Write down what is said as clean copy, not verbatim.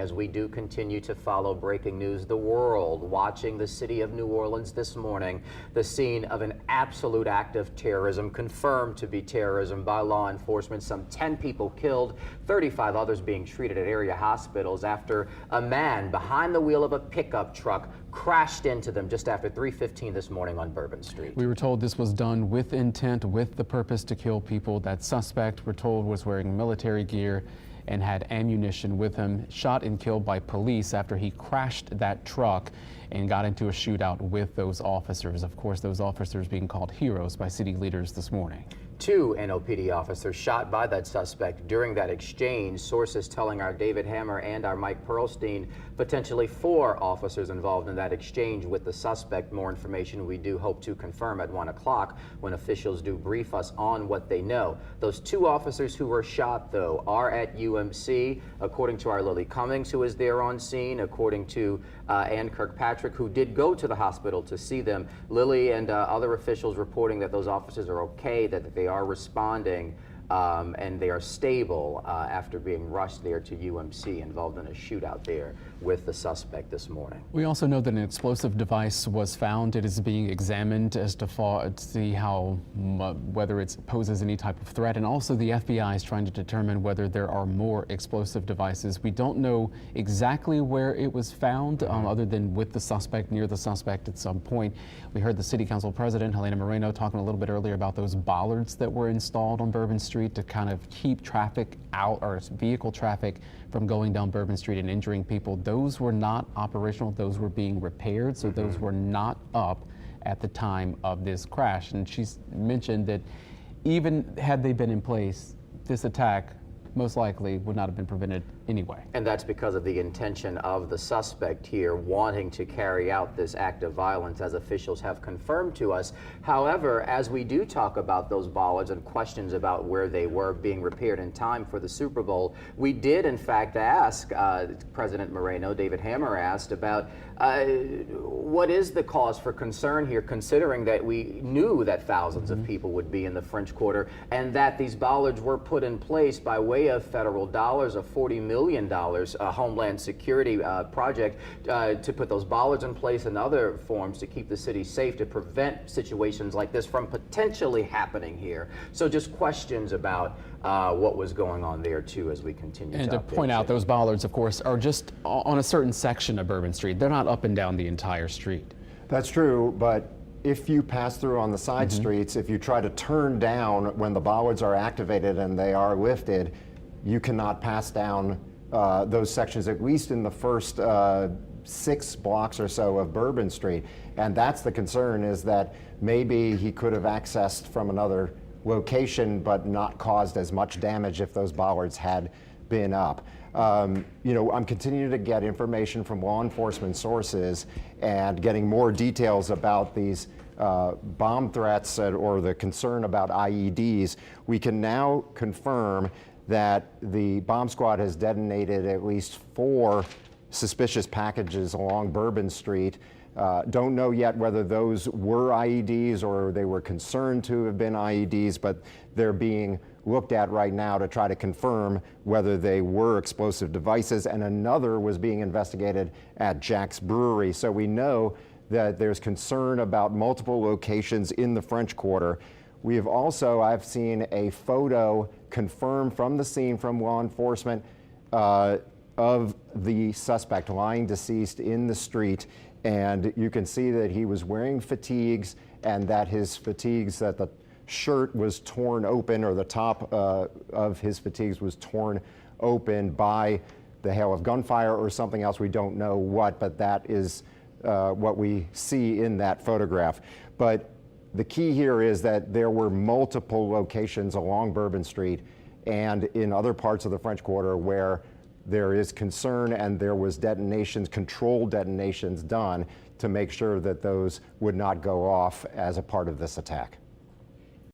As we do continue to follow breaking news, the world watching the city of New Orleans this morning, the scene of an absolute act of terrorism, confirmed to be terrorism by law enforcement. Some 10 people killed, 35 others being treated at area hospitals after a man behind the wheel of a pickup truck crashed into them just after 3:15 this morning on Bourbon Street. We were told this was done with intent, with the purpose to kill people. That suspect, we're told, was wearing military gear and had ammunition with him, shot and killed by police after he crashed that truck and got into a shootout with those officers. Of course, those officers being called heroes by city leaders this morning. 2 NOPD officers shot by that suspect during that exchange. Sources telling our David Hammer and our Mike Pearlstein potentially 4 officers involved in that exchange with the suspect. More information we do hope to confirm at 1 o'clock when officials do brief us on what they know. Those 2 officers who were shot, though, are at UMC, according to our Lily Cummings, who is there on scene, according to Ann Kirkpatrick, who did go to the hospital to see them. Lily and other officials reporting that those officers are okay, that they are responding, and they are stable after being rushed there to UMC, involved in a shootout there with the suspect this morning. We also know that an explosive device was found. It is being examined as to see whether it poses any type of threat, and also the FBI is trying to determine whether there are more explosive devices. We don't know exactly where it was found, other than with the suspect, near the suspect at some point. We heard the City Council President, Helena Moreno, talking a little bit earlier about those bollards that were installed on Bourbon Street to kind of keep traffic out, or vehicle traffic from going down Bourbon Street and injuring people. Those were not operational. Those were being repaired, so those were not up at the time of this crash. And she's mentioned that even had they been in place, this attack most likely would not have been prevented anyway. And that's because of the intention of the suspect here wanting to carry out this act of violence, as officials have confirmed to us. However, as we do talk about those bollards and questions about where they were being repaired in time for the Super Bowl, we did in fact ask President Moreno, David Hammer asked about what is the cause for concern here, considering that we knew that thousands of people would be in the French Quarter, and that these bollards were put in place by way of federal dollars, a $40 million Homeland Security project to put those bollards in place and other forms to keep the city safe, to prevent situations like this from potentially happening here. So just questions about what was going on there too as we continue and to point out, those bollards, of course, are just on a certain section of Bourbon Street. They're not up and down the entire street. That's true, but if you pass through on the side streets, if you try to turn down when the bollards are activated and they are lifted, you cannot pass down those sections, at least in the first 6 blocks or so of Bourbon Street. And that's the concern, is that maybe he could have accessed from another location but not caused as much damage if those bollards had been up. You know, I'm continuing to get information from law enforcement sources and getting more details about these bomb threats or the concern about IEDs. We can now confirm that the bomb squad has detonated at least 4 suspicious packages along Bourbon Street. Don't know yet whether those were IEDs or they were concerned to have been IEDs, but they're being looked at right now to try to confirm whether they were explosive devices, and another was being investigated at Jack's Brewery. So we know that there's concern about multiple locations in the French Quarter. We have also, I've seen a photo confirmed from the scene from law enforcement of the suspect lying deceased in the street, and you can see that he was wearing fatigues, and that his fatigues, that the shirt was torn open, or the top of his fatigues was torn open by the hail of gunfire or something else. We don't know what, but that is what we see in that photograph. But the key here is that there were multiple locations along Bourbon Street and in other parts of the French Quarter where there is concern, and there was detonations, controlled detonations done to make sure that those would not go off as a part of this attack.